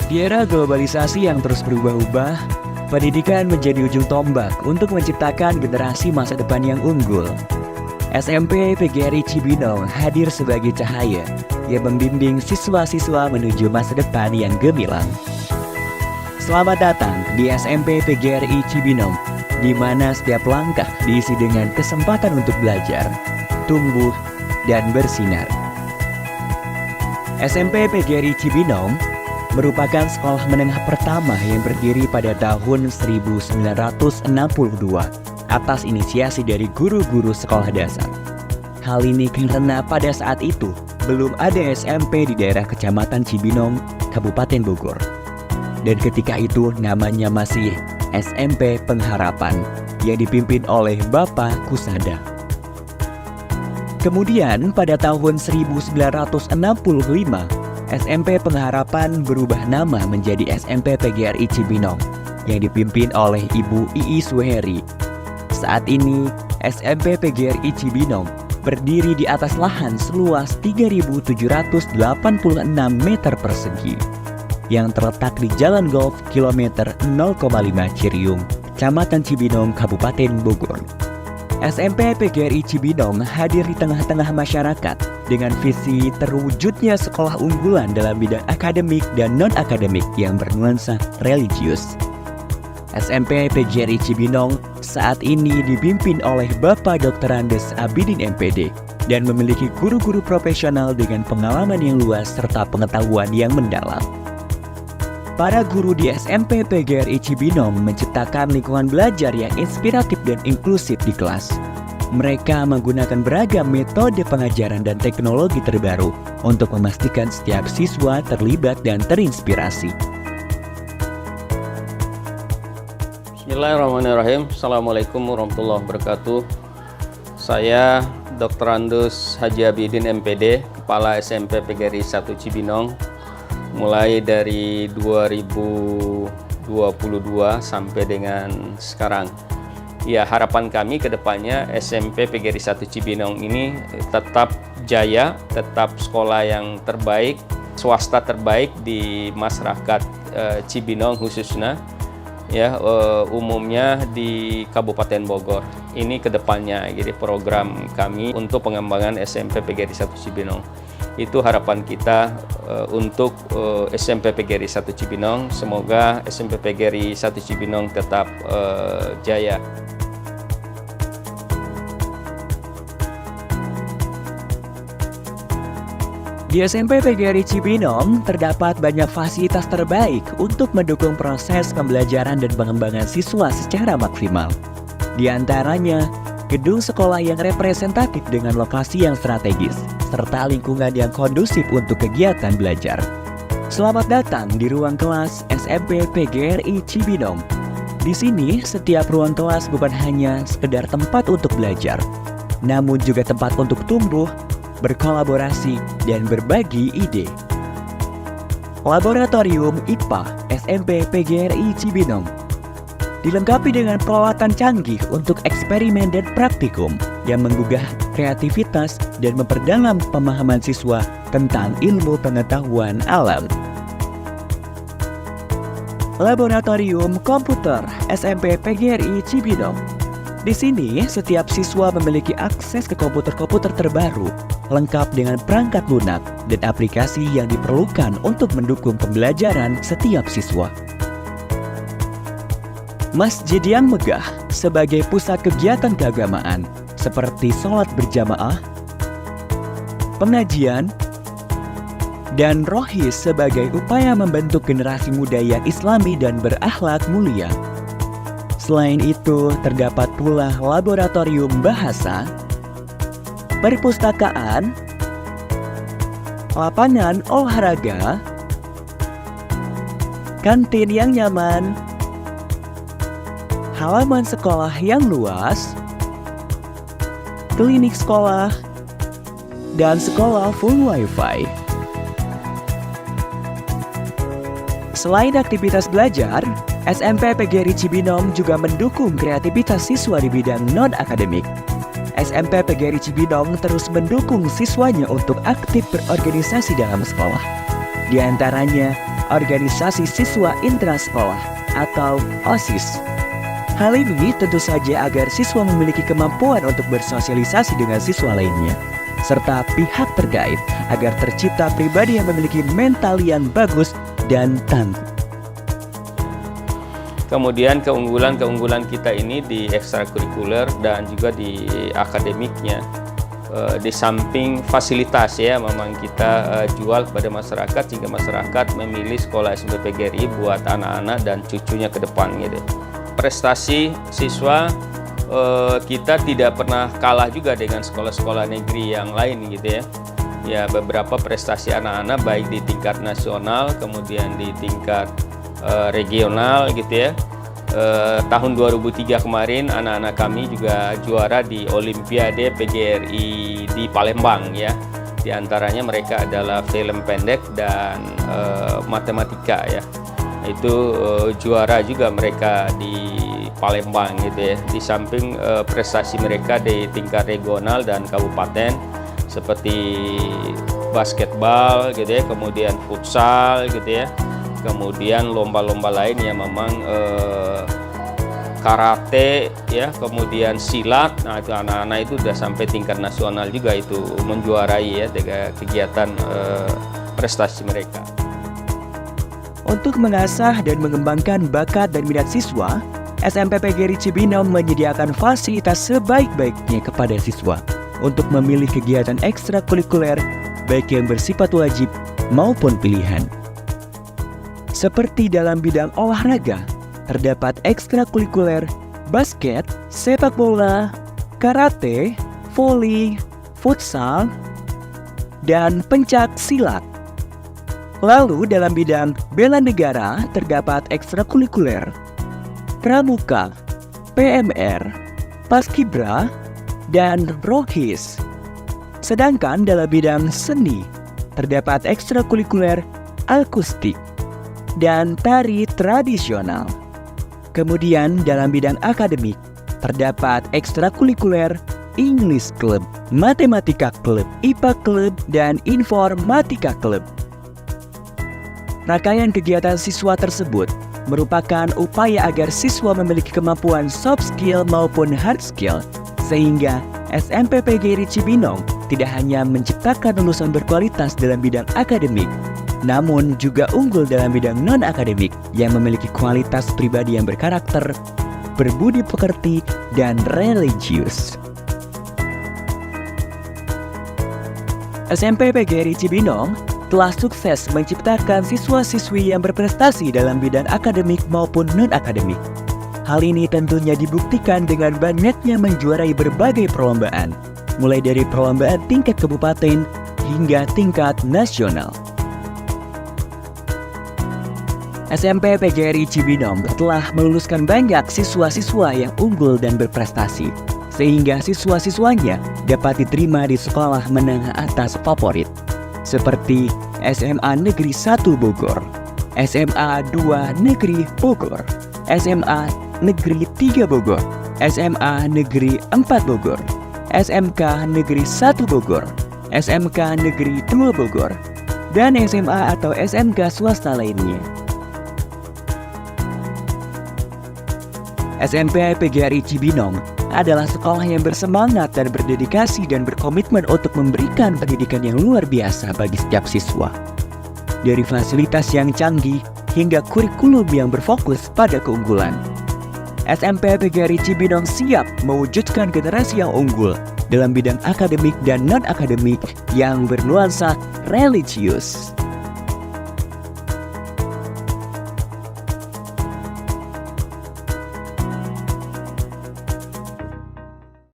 Di era globalisasi yang terus berubah-ubah, pendidikan menjadi ujung tombak untuk menciptakan generasi masa depan yang unggul. SMP PGRI Cibinong hadir sebagai cahaya yang membimbing siswa-siswa menuju masa depan yang gemilang. Selamat datang di SMP PGRI Cibinong, di mana setiap langkah diisi dengan kesempatan untuk belajar, tumbuh, dan bersinar. SMP PGRI Cibinong merupakan sekolah menengah pertama yang berdiri pada tahun 1962 atas inisiasi dari guru-guru sekolah dasar. Hal ini karena pada saat itu belum ada SMP di daerah Kecamatan Cibinong, Kabupaten Bogor. Dan ketika itu namanya masih SMP Pengharapan yang dipimpin oleh Bapak Kusada. Kemudian pada tahun 1965, SMP Pengharapan berubah nama menjadi SMP PGRI Cibinong yang dipimpin oleh Ibu Iis Suheri. Saat ini, SMP PGRI Cibinong berdiri di atas lahan seluas 3.786 meter persegi yang terletak di Jalan Golf kilometer 0,5 Ciriung, Kecamatan Cibinong, Kabupaten Bogor. SMP PGRI Cibinong hadir di tengah-tengah masyarakat dengan visi terwujudnya sekolah unggulan dalam bidang akademik dan non-akademik yang bernuansa religius. SMP PGRI Cibinong saat ini dipimpin oleh Bapak Dr. Andes Abidin MPD dan memiliki guru-guru profesional dengan pengalaman yang luas serta pengetahuan yang mendalam. Para guru di SMP PGRI Cibinong menciptakan lingkungan belajar yang inspiratif dan inklusif di kelas. Mereka menggunakan beragam metode pengajaran dan teknologi terbaru untuk memastikan setiap siswa terlibat dan terinspirasi. Bismillahirrahmanirrahim. Assalamualaikum warahmatullahi wabarakatuh. Saya Dr. Andus Haji Abidin MPD, Kepala SMP PGRI 1 Cibinong, mulai dari 2022 sampai dengan sekarang. Ya, harapan kami ke depannya SMP PGRI 1 Cibinong ini tetap jaya, tetap sekolah yang terbaik, swasta terbaik di masyarakat Cibinong khususnya, ya umumnya di Kabupaten Bogor. Ini ke depannya, jadi program kami untuk pengembangan SMP PGRI 1 Cibinong. Itu harapan kita untuk SMP PGRI 1 Cibinong. Semoga SMP PGRI 1 Cibinong tetap jaya. Di SMP PGRI Cibinong terdapat banyak fasilitas terbaik untuk mendukung proses pembelajaran dan pengembangan siswa secara maksimal. Di antaranya, gedung sekolah yang representatif dengan lokasi yang strategis, serta lingkungan yang kondusif untuk kegiatan belajar. Selamat datang di ruang kelas SMP PGRI Cibinong. Di sini, setiap ruang kelas bukan hanya sekedar tempat untuk belajar, namun juga tempat untuk tumbuh, berkolaborasi, dan berbagi ide. Laboratorium IPA SMP PGRI Cibinong dilengkapi dengan peralatan canggih untuk eksperimen dan praktikum yang menggugah kreativitas dan memperdalam pemahaman siswa tentang ilmu pengetahuan alam. Laboratorium Komputer SMP PGRI Cibinong. Di sini, setiap siswa memiliki akses ke komputer-komputer terbaru, lengkap dengan perangkat lunak dan aplikasi yang diperlukan untuk mendukung pembelajaran setiap siswa. Masjid yang megah sebagai pusat kegiatan keagamaan seperti sholat berjamaah, pengajian, dan rohis sebagai upaya membentuk generasi muda yang islami dan berakhlak mulia. Selain itu, terdapat pula laboratorium bahasa, perpustakaan, lapangan olahraga, kantin yang nyaman, halaman sekolah yang luas, klinik sekolah, dan sekolah full wifi. Selain aktivitas belajar, SMP PGRI Cibinong juga mendukung kreativitas siswa di bidang non-akademik. SMP PGRI Cibinong terus mendukung siswanya untuk aktif berorganisasi dalam sekolah. Di antaranya, Organisasi Siswa Intrasekolah atau OSIS. Hal ini tentu saja agar siswa memiliki kemampuan untuk bersosialisasi dengan siswa lainnya, serta pihak terkait agar tercipta pribadi yang memiliki mental yang bagus dan tangguh. Kemudian keunggulan kita ini di ekstrakurikuler dan juga di akademiknya. Di samping fasilitas ya, memang kita jual kepada masyarakat sehingga masyarakat memilih sekolah SMP PGRI buat anak-anak dan cucunya ke depan gitu. Prestasi siswa kita tidak pernah kalah juga dengan sekolah-sekolah negeri yang lain gitu ya. Ya, beberapa prestasi anak-anak baik di tingkat nasional kemudian di tingkat regional gitu ya. Tahun 2003 kemarin anak-anak kami juga juara di Olimpiade PGRI di Palembang ya. Di antaranya mereka adalah film pendek dan matematika ya. Itu juara juga mereka di Palembang gitu ya. Di samping prestasi mereka di tingkat regional dan kabupaten seperti basketball gitu ya, kemudian futsal gitu ya, kemudian lomba-lomba lain yang memang karate ya, kemudian silat. Nah, itu anak-anak itu sudah sampai tingkat nasional juga itu menjuarai ya dengan kegiatan prestasi mereka. Untuk mengasah dan mengembangkan bakat dan minat siswa, SMP PGRI Cibinong menyediakan fasilitas sebaik-baiknya kepada siswa untuk memilih kegiatan ekstrakurikuler baik yang bersifat wajib maupun pilihan. Seperti dalam bidang olahraga, terdapat ekstrakurikuler basket, sepak bola, karate, voli, futsal, dan pencak silat. Lalu dalam bidang bela negara terdapat ekstrakurikuler pramuka, PMR, paskibra, dan rohis. Sedangkan dalam bidang seni terdapat ekstrakurikuler akustik dan tari tradisional. Kemudian dalam bidang akademik terdapat ekstrakurikuler English Club, Matematika Club, IPA Club, dan Informatika Club. Rangkaian kegiatan siswa tersebut merupakan upaya agar siswa memiliki kemampuan soft skill maupun hard skill, sehingga SMP PGRI Cibinong tidak hanya menciptakan lulusan berkualitas dalam bidang akademik, namun juga unggul dalam bidang non-akademik yang memiliki kualitas pribadi yang berkarakter, berbudi pekerti, dan religius. SMP PGRI Cibinong telah sukses menciptakan siswa-siswi yang berprestasi dalam bidang akademik maupun non-akademik. Hal ini tentunya dibuktikan dengan banyaknya menjuarai berbagai perlombaan, mulai dari perlombaan tingkat kabupaten hingga tingkat nasional. SMP PGRI Cibinong telah meluluskan banyak siswa-siswa yang unggul dan berprestasi, sehingga siswa-siswanya dapat diterima di sekolah menengah atas favorit, seperti SMA Negeri 1 Bogor, SMA 2 Negeri Bogor, SMA Negeri 3 Bogor, SMA Negeri 4 Bogor, SMK Negeri 1 Bogor, SMK Negeri 2 Bogor, dan SMA atau SMK swasta lainnya. SMP PGRI Cibinong adalah sekolah yang bersemangat dan berdedikasi dan berkomitmen untuk memberikan pendidikan yang luar biasa bagi setiap siswa. Dari fasilitas yang canggih hingga kurikulum yang berfokus pada keunggulan. SMP PGRI Cibinong siap mewujudkan generasi yang unggul dalam bidang akademik dan non-akademik yang bernuansa religius.